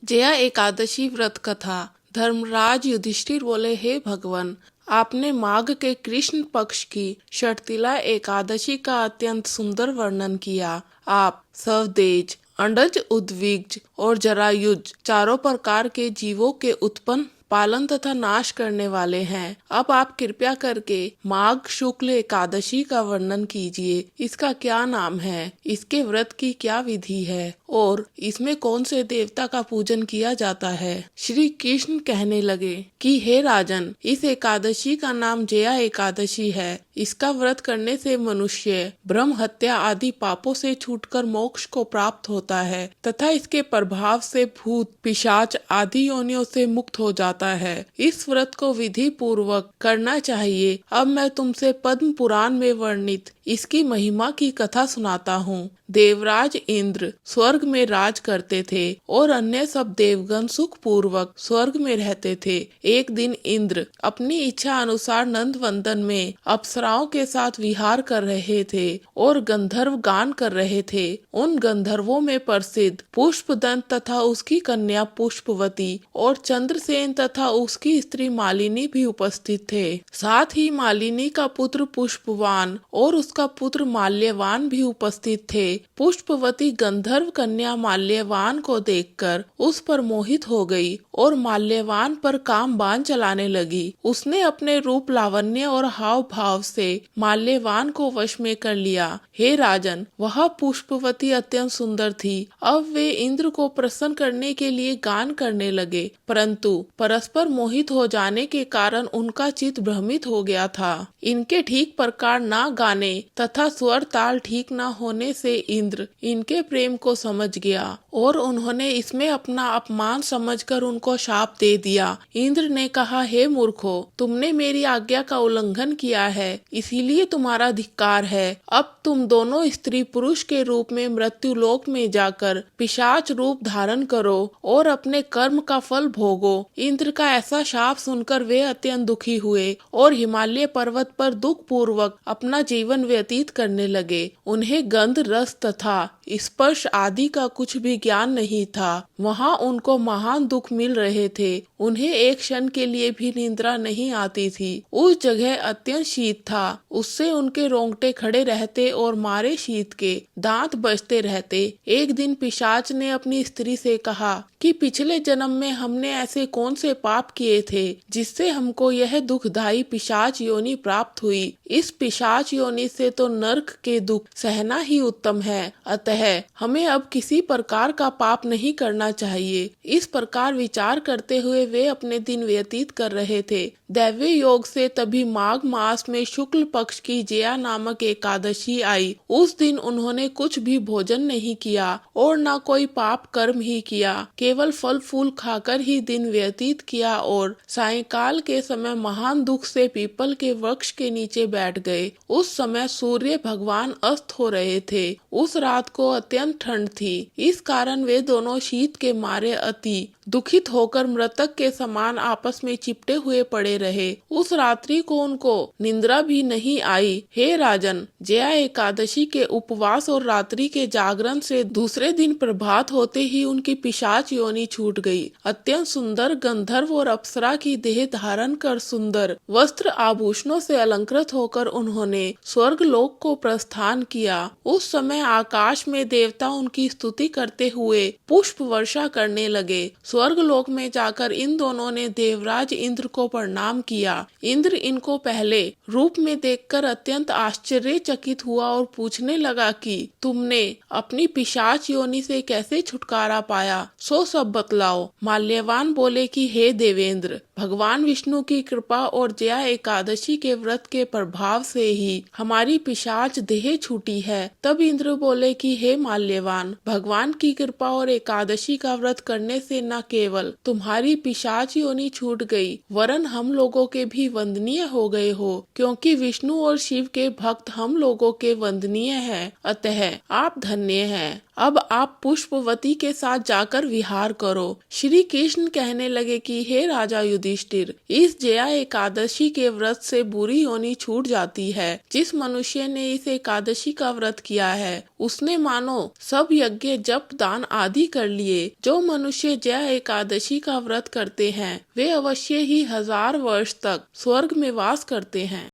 जया एकादशी व्रत कथा। धर्मराज युधिष्ठिर बोले, हे भगवान, आपने माघ के कृष्ण पक्ष की शर्तिला एकादशी का अत्यंत सुंदर वर्णन किया। आप स्वदेज, अंडज, उद्विग्ज और जरायुज चारों प्रकार के जीवों के उत्पन्न, पालन तथा नाश करने वाले हैं। अब आप कृपया करके माघ शुक्ल एकादशी का वर्णन कीजिए। इसका क्या नाम है, इसके व्रत की क्या विधि है और इसमें कौन से देवता का पूजन किया जाता है। श्री कृष्ण कहने लगे कि हे राजन, इस एकादशी का नाम जया एकादशी है। इसका व्रत करने से मनुष्य ब्रह्म हत्या आदि पापों से छूटकर मोक्ष को प्राप्त होता है तथा इसके प्रभाव से भूत, पिशाच आदि योनियों से मुक्त हो जाता है। इस व्रत को विधि पूर्वक करना चाहिए। अब मैं तुमसे पद्म पुराण में वर्णित इसकी महिमा की कथा सुनाता हूँ। देवराज इंद्र स्वर्ग में राज करते थे और अन्य सब देवगण सुख पूर्वक स्वर्ग में रहते थे। एक दिन इंद्र अपनी इच्छा अनुसार नंदवंदन में अप्सराओं के साथ विहार कर रहे थे और गंधर्व गान कर रहे थे। उन गंधर्वों में प्रसिद्ध पुष्पदंत तथा उसकी कन्या पुष्पवती और चंद्रसेन तथा उसकी स्त्री मालिनी भी उपस्थित थे। साथ ही मालिनी का पुत्र पुष्पवान और उसका पुत्र माल्यवान भी उपस्थित थे। पुष्पवती गंधर्व कन्या माल्यवान को देखकर उस पर मोहित हो गई और माल्यवान पर काम बाण चलाने लगी। उसने अपने रूप, लावण्य और हाव भाव से माल्यवान को वश में कर लिया। हे राजन, वह पुष्पवती अत्यंत सुंदर थी। अब वे इंद्र को प्रसन्न करने के लिए गान करने लगे, परंतु परस्पर मोहित हो जाने के कारण उनका चित्त भ्रमित हो गया था। इनके ठीक प्रकार ना गाने तथा स्वर ताल ठीक न होने से इंद्र इनके प्रेम को समझ गया और उन्होंने इसमें अपना अपमान समझकर उनको शाप दे दिया। इंद्र ने कहा, हे मूर्खो, तुमने मेरी आज्ञा का उल्लंघन किया है, इसीलिए तुम्हारा धिक्कार है। अब तुम दोनों स्त्री पुरुष के रूप में मृत्यु लोक में जाकर पिशाच रूप धारण करो और अपने कर्म का फल भोगो। इंद्र का ऐसा शाप सुनकर वे अत्यंत दुखी हुए और हिमालय पर्वत पर दुख पूर्वक अपना जीवन व्यतीत करने लगे। उन्हें गंध, रस तथा स्पर्श आदि का कुछ भी ज्ञान नहीं था। वहाँ उनको महान दुख मिल रहे थे। उन्हें एक क्षण के लिए भी निद्रा नहीं आती थी। उस जगह अत्यंत शीत था, उससे उनके रोंगटे खड़े रहते और मारे शीत के दांत बजते रहते। एक दिन पिशाच ने अपनी स्त्री से कहा कि पिछले जन्म में हमने ऐसे कौन से पाप किए थे जिससे हमको यह दुखदायी पिशाच योनि प्राप्त हुई। इस पिशाच योनि से तो नरक के दुख सहना ही उत्तम है, अतः हमें अब किसी प्रकार का पाप नहीं करना चाहिए। इस प्रकार विचार करते हुए वे अपने दिन व्यतीत कर रहे थे। दैवी योग से तभी माघ मास में शुक्ल पक्ष की जया नामक एकादशी आई। उस दिन उन्होंने कुछ भी भोजन नहीं किया और न कोई पाप कर्म ही किया, केवल फल फूल खाकर ही दिन व्यतीत किया और सायंकाल के समय महान दुख से पीपल के वृक्ष के नीचे बैठ गए। उस समय सूर्य भगवान अस्त हो रहे थे। उस रात को अत्यंत ठंड थी, इस कारण वे दोनों शीत के मारे अति दुखित होकर मृतक के समान आपस में चिपटे हुए पड़े रहे। उस रात्रि को उनको निंद्रा भी नहीं आई। हे राजन, जया एकादशी के उपवास और रात्रि के जागरण से दूसरे दिन प्रभात होते ही उनकी पिशाच योनि छूट गई। अत्यंत सुंदर गंधर्व और अप्सरा की देह धारण कर सुंदर वस्त्र आभूषणों से अलंकृत होकर उन्होंने स्वर्ग लोक को प्रस्थान किया। उस समय आकाश में देवता उनकी स्तुति करते हुए पुष्प वर्षा करने लगे। स्वर्ग लोक में जाकर इन दोनों ने देवराज इंद्र को प्रणाम किया। इंद्र इनको पहले रूप में देखकर अत्यंत आश्चर्यचकित हुआ और पूछने लगा कि तुमने अपनी पिशाच योनि से कैसे छुटकारा पाया, सो सब बतलाओ। माल्यवान बोले कि हे देवेंद्र, भगवान विष्णु की कृपा और जया एकादशी के व्रत के प्रभाव से ही हमारी पिशाच देह छूटी है। तब इंद्र बोले कि हे माल्यवान, भगवान की कृपा और एकादशी का व्रत करने से न केवल तुम्हारी पिशाच योनि छूट गई, वरन हम लोगों के भी वंदनीय हो गए हो, क्योंकि विष्णु और शिव के भक्त हम लोगों के वंदनीय हैं, अतः आप धन्य हैं। अब आप पुष्पवती के साथ जाकर विहार करो। श्री कृष्ण कहने लगे कि हे राजा युधिष्ठिर, इस जया एकादशी के व्रत से बुरी योनि छूट जाती है। जिस मनुष्य ने इस एकादशी का व्रत किया है उसने मानो सब यज्ञ जप दान आदि कर लिए। जो मनुष्य जया एकादशी का व्रत करते हैं वे अवश्य ही 1000 वर्ष तक स्वर्ग में वास करते हैं।